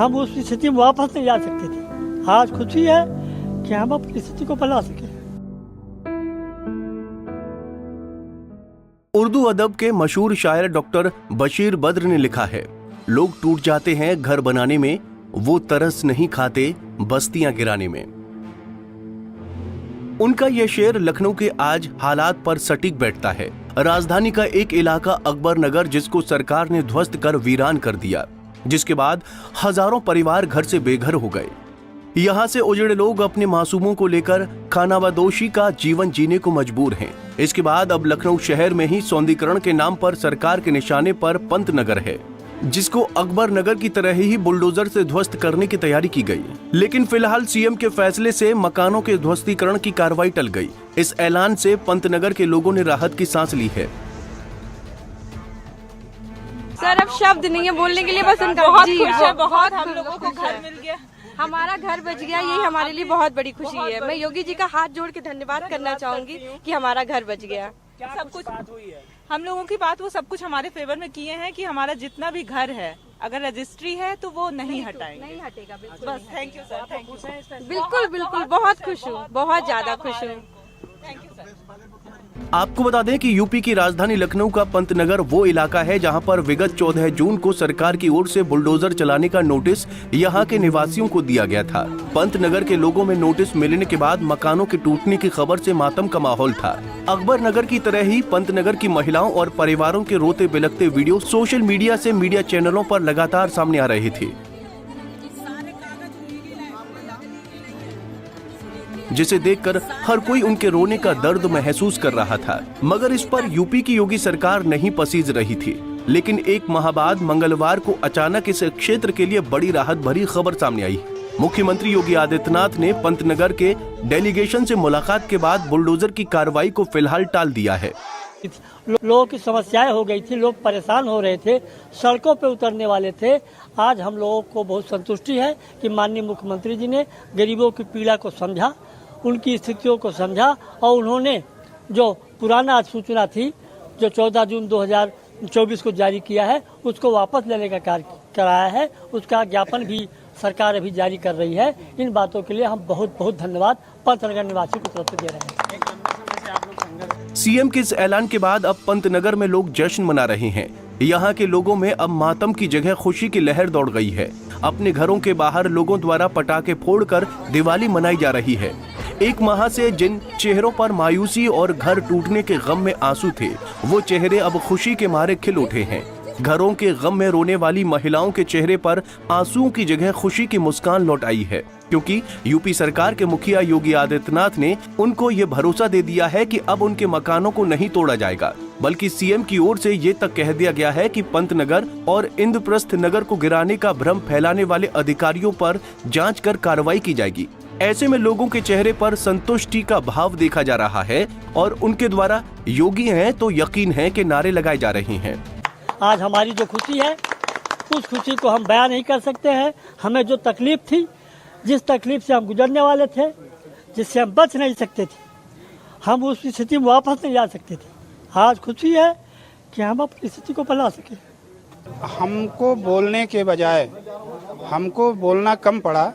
हम उस स्थिति में वापस नहीं जा सकते थे। आज खुशी है कि हम अपनी स्थिति को बना सके। उर्दू अदब के मशहूर शायर डॉक्टर बशीर बद्र ने लिखा है, लोग टूट जाते हैं घर बनाने में, वो तरस नहीं खाते बस्तियां गिराने में। उनका यह शेर लखनऊ के आज हालात पर सटीक बैठता है। राजधानी का एक इलाका अकबर नगर, जिसको सरकार ने ध्वस्त कर वीरान कर दिया, जिसके बाद हजारों परिवार घर से बेघर हो गए। यहाँ से उजड़े लोग अपने मासूमों को लेकर खानाबदोशी का जीवन जीने को मजबूर हैं। इसके बाद अब लखनऊ शहर में ही सौंदर्यीकरण के नाम पर सरकार के निशाने पर पंत नगर है, जिसको अकबर नगर की तरह ही बुलडोजर से ध्वस्त करने की तैयारी की गई। लेकिन फिलहाल सीएम के फैसले से मकानों के ध्वस्तीकरण की कार्रवाई टल गई। इस ऐलान से पंत नगर के लोगों ने राहत की सांस ली है। सर अब शब्द नहीं है बोलने के लिए, बस उनका बहुत खुश है, बहुत हम लोगों को घर मिल गया, हमारा घर बच गया, यही हमारे लिए बहुत बड़ी खुशी है। मैं योगी जी का हाथ जोड़ के धन्यवाद करना चाहूंगी कि हमारा घर बच गया। सब कुछ हम लोगों की बात वो सब कुछ हमारे फेवर में किए हैं कि हमारा जितना भी घर है अगर रजिस्ट्री है तो वो नहीं हटाएंगे, नहीं हटेगा। बस thank you sir, thank you. बिल्कुल बिल्कुल, बहुत खुश हूँ, बहुत ज्यादा खुश हूँ। Thank you sir. आपको बता दें कि यूपी की राजधानी लखनऊ का पंत नगर वो इलाका है जहां पर विगत 14 जून को सरकार की ओर से बुलडोजर चलाने का नोटिस यहां के निवासियों को दिया गया था। पंत नगर के लोगों में नोटिस मिलने के बाद मकानों के टूटने की खबर से मातम का माहौल था। अकबर नगर की तरह ही पंत नगर की महिलाओं और परिवारों के रोते बिलखते वीडियो सोशल मीडिया से मीडिया चैनलों पर लगातार सामने आ रहे थे, जिसे देखकर हर कोई उनके रोने का दर्द महसूस कर रहा था। मगर इस पर यूपी की योगी सरकार नहीं पसीज रही थी। लेकिन एक माह बाद मंगलवार को अचानक इस क्षेत्र के लिए बड़ी राहत भरी खबर सामने आई। मुख्यमंत्री योगी आदित्यनाथ ने पंतनगर के डेलीगेशन से मुलाकात के बाद बुलडोजर की कार्रवाई को फिलहाल टाल दिया है। लोगों की समस्याएं हो गई थी, लोग परेशान हो रहे थे, सड़कों पे उतरने वाले थे। आज हम लोगों को बहुत संतुष्टि है कि माननीय मुख्यमंत्री जी ने गरीबों की पीड़ा को समझा, उनकी स्थितियों को समझा और उन्होंने जो पुराना अधिसूचना थी जो 14 जून 2024 को जारी किया है उसको वापस लेने का कार्य कराया है। उसका ज्ञापन भी सरकार अभी जारी कर रही है। इन बातों के लिए हम बहुत बहुत धन्यवाद पंतनगर निवासियों की तरफ से दे रहे हैं। सीएम के इस ऐलान के बाद अब पंतनगर में लोग जश्न मना रहे हैं। यहाँ के लोगों में अब मातम की जगह खुशी की लहर दौड़ गई है। अपने घरों के बाहर लोगों द्वारा पटाखे फोड़कर दिवाली मनाई जा रही है। एक माह से जिन चेहरों पर मायूसी और घर टूटने के गम में आंसू थे, वो चेहरे अब खुशी के मारे खिल उठे हैं। घरों के गम में रोने वाली महिलाओं के चेहरे पर आंसुओं की जगह खुशी की मुस्कान लौट आई है, क्योंकि यूपी सरकार के मुखिया योगी आदित्यनाथ ने उनको ये भरोसा दे दिया है कि अब उनके मकानों को नहीं तोड़ा जाएगा, बल्कि सीएम की ओर से ये तक कह दिया गया है कि पंतनगर और इंद्रप्रस्थ नगर को गिराने का भ्रम फैलाने वाले अधिकारियों पर जांच कर कार्रवाई की जाएगी। ऐसे में लोगों के चेहरे पर संतुष्टि का भाव देखा जा रहा है और उनके द्वारा योगी हैं तो यकीन है कि नारे लगाए जा रहे हैं। आज हमारी जो खुशी है उस खुशी को हम बयान नहीं कर सकते हैं। हमें जो तकलीफ थी, जिस तकलीफ से हम गुजरने वाले थे, जिससे हम बच नहीं सकते थे, हम उस स्थिति में वापस नहीं जा सकते थे। आज खुशी है कि हम अपनी स्थिति को बना सके। हमको बोलने के बजाय हमको बोलना कम पड़ा।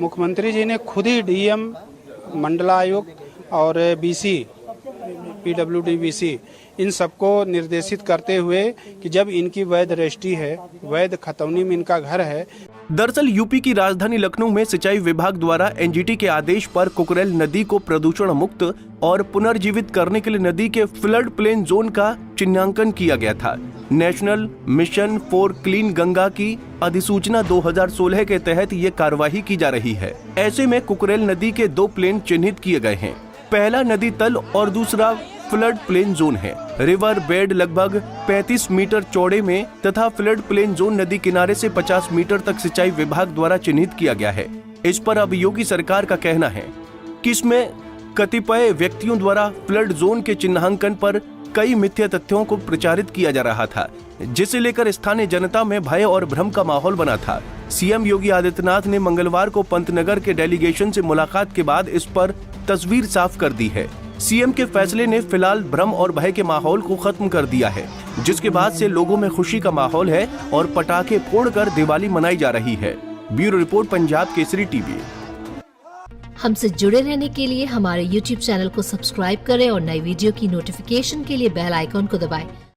मुख्यमंत्री जी ने खुद ही डीएम, मंडलायुक्त और बीसी, पीडब्ल्यूडी बीसी, इन सबको निर्देशित करते हुए कि जब इनकी वैध रजिस्ट्री है, वैध खतौनी में इनका घर है। दरअसल यूपी की राजधानी लखनऊ में सिंचाई विभाग द्वारा एनजीटी के आदेश पर कुकरेल नदी को प्रदूषण मुक्त और पुनर्जीवित करने के लिए नदी के फ्लड प्लेन जोन का चिन्हांकन किया गया था। National mission for clean Ganga की अधिसूचना 2016 के तहत ये कार्यवाही की जा रही है। ऐसे में कुकरेल नदी के 2 प्लेन चिन्हित किए गए हैं। पहला नदी तल और दूसरा फ्लड प्लेन जोन है। रिवर बेड लगभग 35 मीटर चौड़े में तथा फ्लड प्लेन जोन नदी किनारे से 50 मीटर तक सिंचाई विभाग द्वारा चिन्हित किया गया है। इस पर अब योगी सरकार का कहना है कि इसमें कतिपय व्यक्तियों द्वारा फ्लड जोन के चिन्हांकन पर कई मिथ्या तथ्यों को प्रचारित किया जा रहा था, जिसे लेकर स्थानीय जनता में भय और भ्रम का माहौल बना था। सीएम योगी आदित्यनाथ ने मंगलवार को पंतनगर के डेलीगेशन से मुलाकात के बाद इस पर तस्वीर साफ कर दी है। सीएम के फैसले ने फिलहाल भ्रम और भय के माहौल को खत्म कर दिया है, जिसके बाद से लोगों में खुशी का माहौल है और पटाखे फोड़कर दिवाली मनाई जा रही है। Bureau report, Punjab Kesari TV. हमसे जुड़े रहने के लिए हमारे YouTube चैनल को सब्सक्राइब करें और नई वीडियो की नोटिफिकेशन के लिए बेल आइकॉन को दबाएं।